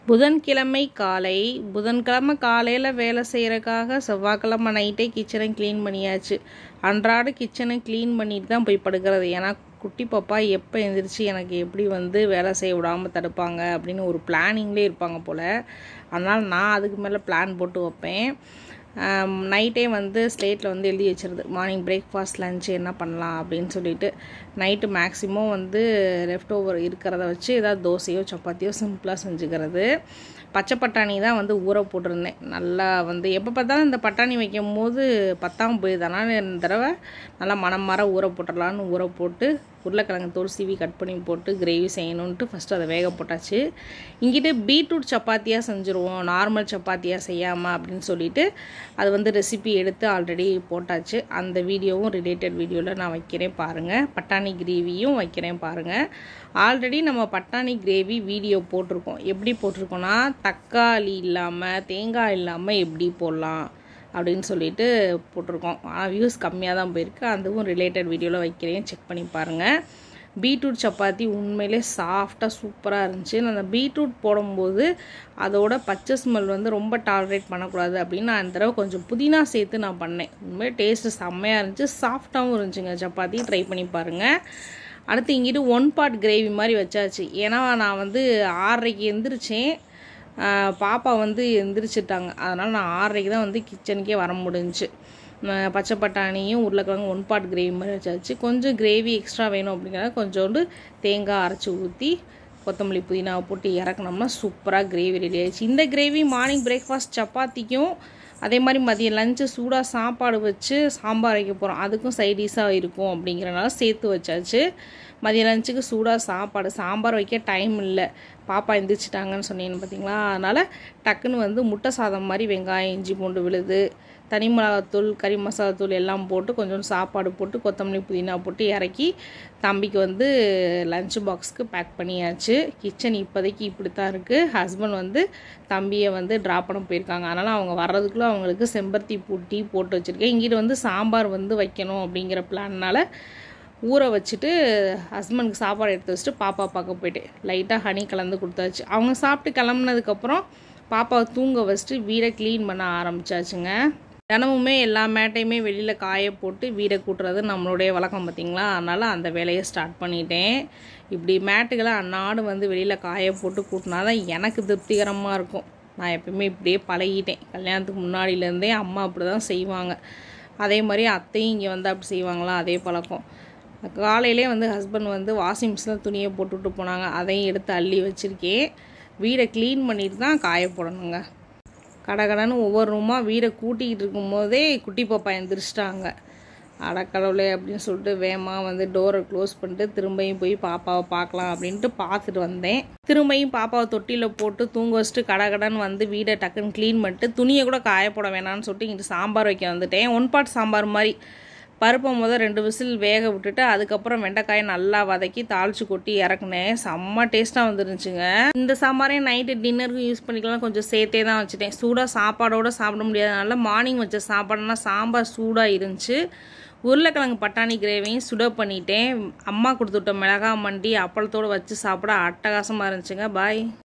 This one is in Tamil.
புதன்கிழமை காலை புதன்கிழமை காலையில் வேலை செய்கிறக்காக செவ்வாய்க்கிழமை நைட்டே கிச்சனை க்ளீன் பண்ணியாச்சு. அன்றாட கிச்சனை க்ளீன் பண்ணிட்டு தான் போய் படுக்கிறது. ஏன்னா குட்டி பாப்பா எப்போ எழுந்திரிச்சு எனக்கு எப்படி வேலை செய்ய விடாமல் தடுப்பாங்க அப்படின்னு ஒரு பிளானிங்லேயே இருப்பாங்க போல். அதனால் நான் அதுக்கு மேலே பிளான் போட்டு வைப்பேன். நைட்டே ஸ்லேட்டில் எழுதி வச்சிருது மார்னிங் பிரேக்ஃபாஸ்ட் லன்ச் என்ன பண்ணலாம் அப்படின்னு சொல்லிட்டு. நைட்டு மேக்ஸிமம் லெஃப்ட் ஓவர் இருக்கிறத வச்சு ஏதாவது தோசையோ சப்பாத்தியோ சிம்பிளாக செஞ்சுக்கிறது. பச்சை பட்டாணி தான் ஊற போட்டிருந்தேன். நல்லா எப்போ பார்த்தாலும் இந்த பட்டாணி வைக்கும் போது பத்தாமல் போயிடுது. அதனால் இந்த தடவை நல்லா மனம் மாற ஊற போட்டுடலான்னு ஊற போட்டு உருளைக்கிழங்கு தோல் சீவி கட் பண்ணி போட்டு கிரேவி செய்யணுன்ட்டு ஃபஸ்ட்டு அதை வேக போட்டாச்சு. இங்கிட்டு பீட்ரூட் சப்பாத்தியாக செஞ்சுருவோம், நார்மல் சப்பாத்தியாக செய்யாமல் அப்படின்னு சொல்லிட்டு அது ரெசிபி எடுத்து ஆல்ரெடி போட்டாச்சு. அந்த வீடியோவும் ரிலேட்டட் வீடியோவில் நான் வைக்கிறேன் பாருங்கள். பட்டாணி கிரேவியும் வைக்கிறேன் பாருங்கள். ஆல்ரெடி நம்ம பட்டாணி கிரேவி வீடியோ போட்டிருக்கோம். எப்படி போட்டிருக்கோன்னா தக்காளி இல்லாமல் தேங்காய் இல்லாமல் எப்படி போடலாம் அப்படின்னு சொல்லிட்டு போட்டிருக்கோம். ஆனால் வியூஸ் கம்மியாக தான் போயிருக்கு. அதுவும் ரிலேட்டட் வீடியோவில் வைக்கிறேன், செக் பண்ணி பாருங்கள். பீட்ரூட் சப்பாத்தி உண்மையிலே சாஃப்டாக சூப்பராக இருந்துச்சு. நான் அந்த பீட்ரூட் போடும்போது அதோட பச்சை ஸ்மெல் ரொம்ப டாலரேட் பண்ணக்கூடாது அப்படின்னு நான் இந்த தடவை கொஞ்சம் புதினா சேர்த்து நான் பண்ணேன். உண்மையிலே டேஸ்ட்டு செம்மையாக இருந்துச்சு, சாஃப்டாகவும் இருந்துச்சுங்க சப்பாத்தி. ட்ரை பண்ணி பாருங்கள். அடுத்து இங்கிட்டு 1 part கிரேவி மாதிரி வச்சாச்சு. ஏன்னா நான் 6:30க்கு எந்திரிச்சேன். பாப்பா எந்திரிச்சிட்டாங்க. அதனால் நான் 6:30க்கு தான் கிச்சனுக்கே வர முடிஞ்சிச்சு. பச்சை பட்டாணியும் உருளைக்கிழங்கு 1 part கிரேவி மாதிரி வச்சாச்சு. கொஞ்சம் கிரேவி எக்ஸ்ட்ரா வேணும் அப்படிங்கிறத கொஞ்சோண்டு தேங்காய் அரைச்சி ஊற்றி கொத்தமல்லி புதினாவை போட்டு இறக்குனோம்னா சூப்பராக கிரேவி ரெடி ஆகிடுச்சு. இந்த கிரேவி மார்னிங் பிரேக்ஃபாஸ்ட் சப்பாத்திக்கும் அதே மாதிரி மதியம் லஞ்சு சூடாக சாப்பாடு வச்சு சாம்பார் வைக்க போகிறோம், அதுக்கும் சைடிஷாக இருக்கும் அப்படிங்கிறனால சேர்த்து வச்சாச்சு. மதியம் லஞ்சுக்கு சூடாக சாம்பார் வைக்க டைம் இல்லை, பாப்பா எந்திரிச்சிட்டாங்கன்னு சொன்னீங்கன்னு பார்த்தீங்களா. அதனால் டக்குன்னு முட்டை சாதம் மாதிரி வெங்காயம் இஞ்சி பூண்டு விழுது தனி மிளகாத்தூள் கறி மசாலாத்தூள் எல்லாம் போட்டு கொஞ்சம் சாப்பாடு போட்டு கொத்தமல்லி புதினா போட்டு இறக்கி தம்பிக்கு லஞ்ச் பாக்ஸுக்கு பேக் பண்ணியாச்சு. கிச்சன் இப்போதைக்கு இப்படி தான் இருக்குது. ஹஸ்பண்ட் தம்பியை ட்ராப் பண்ண போயிருக்காங்க. அதனால் அவங்க வர்றதுக்குள்ளே அவங்களுக்கு செம்பருத்தி பூட்டி போட்டு வச்சுருக்கேன். இங்கிட்டு சாம்பார் வைக்கணும் அப்படிங்கிற பிளான்னால் ஊற வச்சுட்டு ஹஸ்பண்டுக்கு சாப்பாடு எடுத்து வச்சுட்டு பாப்பா பார்க்க போயிட்டேன். லைட்டாக ஹனி கலந்து கொடுத்தாச்சு. அவங்க சாப்பிட்டு கிளம்புனதுக்கப்புறம் பாப்பாவை தூங்க வச்சுட்டு வீடை க்ளீன் பண்ண ஆரம்பித்தாச்சுங்க. தினமுமே எல்லா மேட்டையுமே வெளியில் காய போட்டு வீடை கூட்டுறது நம்மளுடைய வழக்கம் பார்த்திங்களா. அதனால் அந்த வேலையை ஸ்டார்ட் பண்ணிட்டேன். இப்படி மேட்டுகளை அன்னாடு வெளியில் காய போட்டு கூட்டினா தான் எனக்கு திருப்திகரமாக இருக்கும். நான் எப்பயுமே இப்படியே பழகிட்டேன். கல்யாணத்துக்கு முன்னாடியிலேருந்தே அம்மா அப்படி தான் செய்வாங்க. அதே மாதிரி அத்தையும் இங்கே அப்படி செய்வாங்களா, அதே பழக்கம். காலையிலே ஹஸ்பண்ட் வாஷிங் மிஷினில் துணியை போட்டுவிட்டு போனாங்க. அதையும் எடுத்து அள்ளி வச்சுருக்கேன். வீடை க்ளீன் பண்ணிட்டு தான் காய போடணுங்க. கடகடன்னு ஒவ்வொரு ரூமாக வீடை கூட்டிகிட்டு இருக்கும்போதே குட்டி பாப்பா எந்திரிச்சிட்டாங்க. அடக்கடவுளே அப்படின்னு சொல்லிட்டு வேகமாக டோரை க்ளோஸ் பண்ணிட்டு திரும்பியும் போய் பாப்பாவை பார்க்கலாம் அப்படின்ட்டு பார்த்துட்டு வந்தேன். திரும்பியும் பாப்பாவை தொட்டியில் போட்டு தூங்க வச்சுட்டு கடகடன்னு வீடை டக்குன்னு க்ளீன் பண்ணிட்டு துணியை கூட காய போட வேணான்னு சொல்லிட்டு இங்கிட்டு சாம்பார் வைக்க வந்துட்டேன். 1 part சாம்பார் மாதிரி பருப்பை 2 விசில் வேக விட்டுட்டு அதுக்கப்புறம் வெண்டைக்காயை நல்லா வதக்கி தாளித்து கொட்டி இறக்குனேன். செம்ம டேஸ்ட்டாக வந்துருந்துச்சுங்க. இந்த சாம்பாரே நைட்டு டின்னருக்கு யூஸ் பண்ணிக்கலாம், கொஞ்சம் சேர்த்தே தான் வச்சுட்டேன். சூடாக சாப்பாடோடு சாப்பிட முடியாதனால மார்னிங் வச்ச சாப்பாடுனா சாம்பார் சூடாக இருந்துச்சு. உருளைக்கிழங்கு பட்டாணி கிரேவியும் சுட பண்ணிட்டேன். அம்மா கொடுத்துவிட்ட மிளகா மண்டி அப்பளத்தோடு வச்சு சாப்பிட அட்டகாசமாக இருந்துச்சுங்க. பாய்.